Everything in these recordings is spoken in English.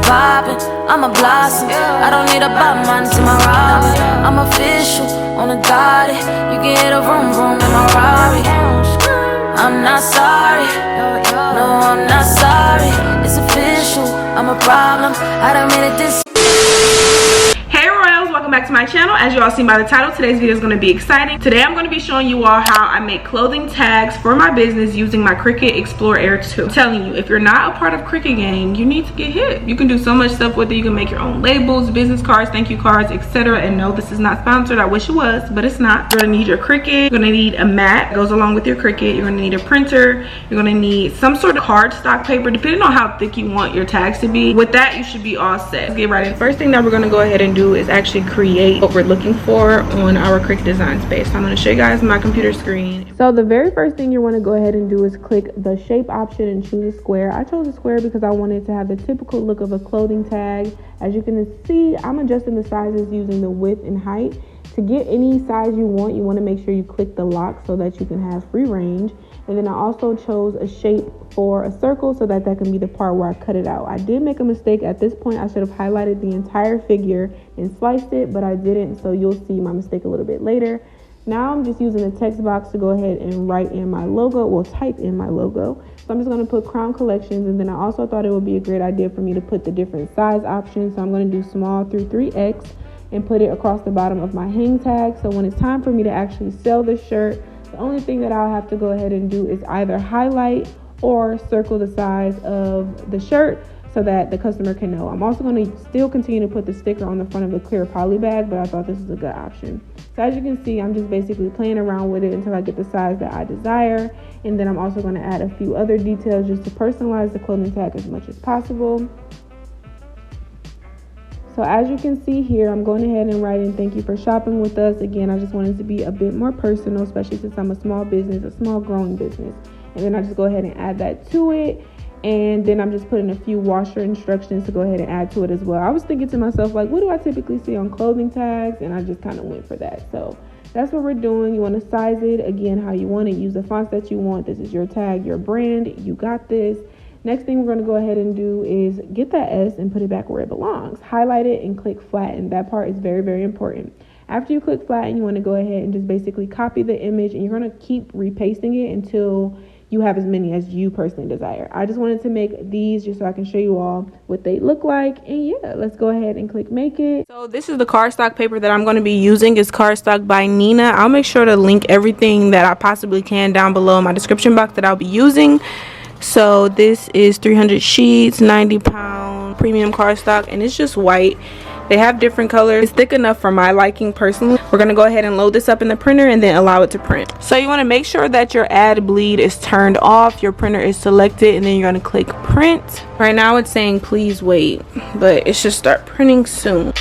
poppin', I'm a blossom. I don't need a Batman to my Robin. I'm official on a dotted. You can hear the vroom vroom in my Rari. I'm not sorry, no, I'm not sorry. It's official, I'm a problem. I done made it this. Hey Royals, welcome back to my channel. As you all seen by the title, today's video is going to be exciting. Today I'm going to be showing you all how I make clothing tags for my business using my Cricut Explore Air 2. I'm telling you, if you're not a part of Cricut gang, you need to get hit. You can do so much stuff with it. You can make your own labels, business cards, thank you cards, etc. And no, this is not sponsored. I wish it was, but it's not. You're going to need your Cricut. You're going to need a mat that goes along with your Cricut. You're going to need a printer. You're going to need some sort of cardstock paper, depending on how thick you want your tags to be. With that, you should be all set. Let's get right in. First thing that we're going to go ahead and do is actually create what we're looking for on our Cricut design space. So I'm going to show you guys my computer screen. So the very first thing you want to go ahead and do is click the shape option and choose a square. I chose a square because I wanted to have the typical look of a clothing tag. As you can see, I'm adjusting the sizes using the width and height. To get any size you want to make sure you click the lock so that you can have free range. And then I also chose a shape for a circle so that can be the part where I cut it out. I did make a mistake at this point. I should have highlighted the entire figure and sliced it, but I didn't, so you'll see my mistake a little bit later. Now I'm just using the text box to go ahead and write in my logo, well, type in my logo. So I'm just going to put Crown Collections, and then I also thought it would be a great idea for me to put the different size options. So I'm going to do small through 3X and put it across the bottom of my hang tag. So when it's time for me to actually sell this shirt, the only thing that I'll have to go ahead and do is either highlight or circle the size of the shirt so that the customer can know. I'm also going to still continue to put the sticker on the front of the clear poly bag, but I thought this was a good option. So as you can see, I'm just basically playing around with it until I get the size that I desire. And then I'm also going to add a few other details just to personalize the clothing tag as much as possible. So as you can see here, I'm going ahead and writing thank you for shopping with us. Again, I just wanted to be a bit more personal, especially since I'm a small business, a small growing business. And then I just go ahead and add that to it. And then I'm just putting a few washer instructions to go ahead and add to it as well. I was thinking to myself, like, what do I typically see on clothing tags? And I just kind of went for that. So that's what we're doing. You want to size it, again, how you want it. Use the fonts that you want. This is your tag, your brand. You got this. Next thing we're going to go ahead and do is get that S and put it back where it belongs. Highlight it and click flatten. That part is very, very important. After you click flatten, you want to go ahead and just basically copy the image, and you're going to keep repasting it until you have as many as you personally desire. I just wanted to make these just so I can show you all what they look like. And yeah, let's go ahead and click make it. So this is the cardstock paper that I'm going to be using. It's cardstock by Nina. I'll make sure to link everything that I possibly can down below in my description box that I'll be using. So this is 300 sheets, 90-pound premium cardstock, and it's just white. They have different colors. It's thick enough for my liking personally. We're going to go ahead and load this up in the printer and then allow it to print. So you want to make sure that your add bleed is turned off, your printer is selected, and then you're going to click print. Right now it's saying please wait, but it should start printing soon.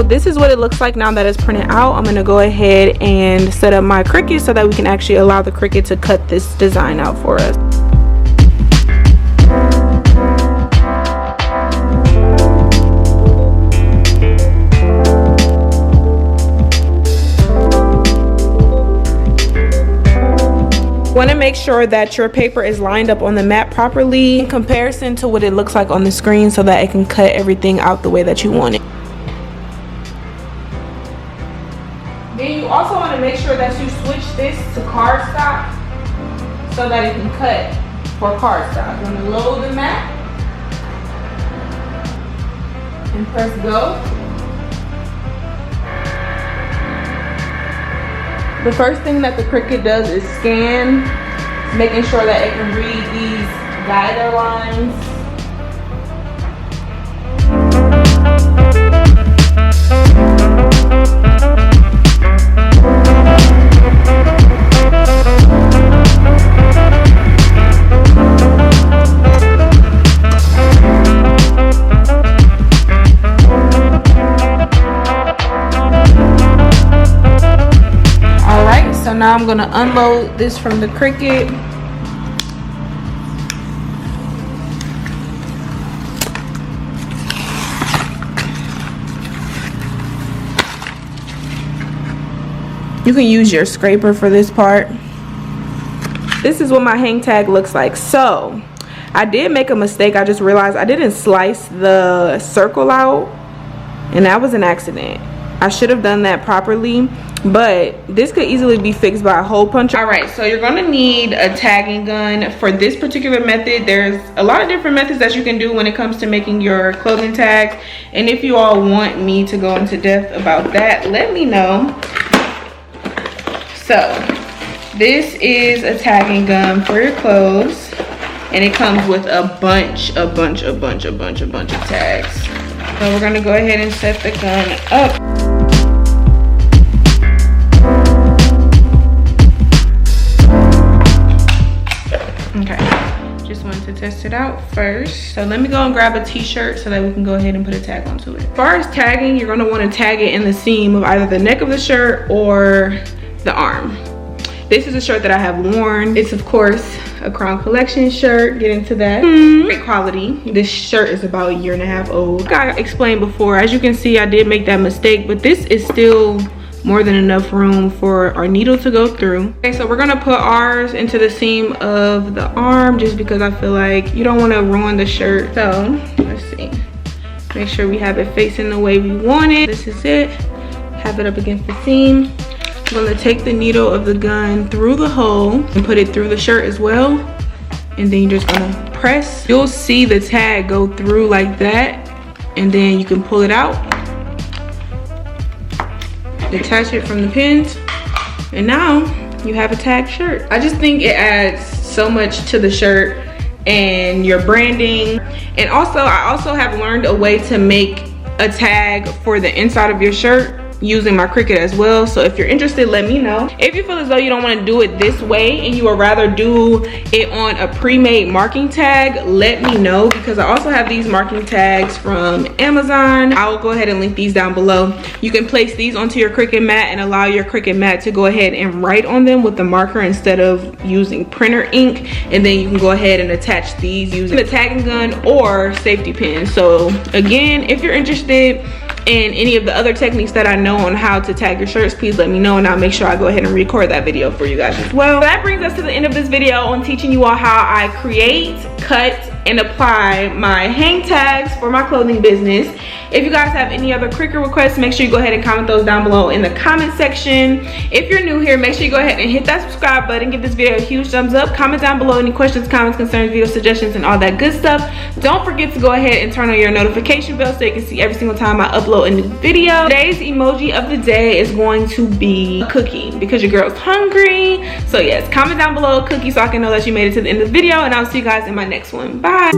This is what it looks like now that it's printed out. I'm going to go ahead and set up my Cricut so that we can actually allow the Cricut to cut this design out for us. Want to make sure that your paper is lined up on the mat properly in comparison to what it looks like on the screen so that it can cut everything out the way that you want it. Then you also want to make sure that you switch this to cardstock so that it can cut for cardstock. You're going to load the mat and press go. The first thing that the Cricut does is scan, making sure that it can read these guider lines. Now I'm going to unload this from the Cricut. You can use your scraper for this part. This is what my hang tag looks like. So I did make a mistake. I just realized I didn't slice the circle out, and that was an accident. I should have done that properly, but this could easily be fixed by a hole puncher. All right, so you're gonna need a tagging gun for this particular method. There's a lot of different methods that you can do when it comes to making your clothing tags, and if you all want me to go into depth about that, let me know. So this is a tagging gun for your clothes, and it comes with a bunch of tags. So we're gonna go ahead and set the gun up. Okay, just wanted to test it out first. So let me go and grab a t-shirt so that we can go ahead and put a tag onto it. As far as tagging, you're gonna wanna tag it in the seam of either the neck of the shirt or the arm. This is a shirt that I have worn. It's of course a Crown Collection shirt. Get into that. Great quality. This shirt is about a 1.5 years old. Like I explained before, as you can see, I did make that mistake, but this is still more than enough room for our needle to go through. Okay, so we're gonna put ours into the seam of the arm just because I feel like you don't wanna ruin the shirt. So let's see. Make sure we have it facing the way we want it. This is it. Have it up against the seam. I'm gonna take the needle of the gun through the hole and put it through the shirt as well. And then you're just gonna press. You'll see the tag go through like that. And then you can pull it out. Detach it from the pins. And now you have a tagged shirt. I just think it adds so much to the shirt and your branding. And also, I also have learned a way to make a tag for the inside of your shirt using my Cricut as well. So if you're interested, let me know. If you feel as though you don't want to do it this way and you would rather do it on a pre-made marking tag, let me know, because I also have these marking tags from Amazon. I will go ahead and link these down below. You can place these onto your Cricut mat and allow your Cricut mat to go ahead and write on them with the marker instead of using printer ink, and then you can go ahead and attach these using the tagging gun or safety pins. So again, if you're interested in any of the other techniques that I know on how to tag your shirts, please let me know, and I'll make sure I go ahead and record that video for you guys as well. So that brings us to the end of this video on teaching you all how I create, cut, and apply my hang tags for my clothing business. If you guys have any other Cricut requests, make sure you go ahead and comment those down below in the comment section. If you're new here, make sure you go ahead and hit that subscribe button, give this video a huge thumbs up, comment down below any questions, comments, concerns, video suggestions, and all that good stuff. Don't forget to go ahead and turn on your notification bell so you can see every single time I upload a new video. Today's emoji of the day is going to be a cookie because your girl's hungry. So yes, comment down below a cookie so I can know that you made it to the end of the video, and I'll see you guys in my next one. Bye.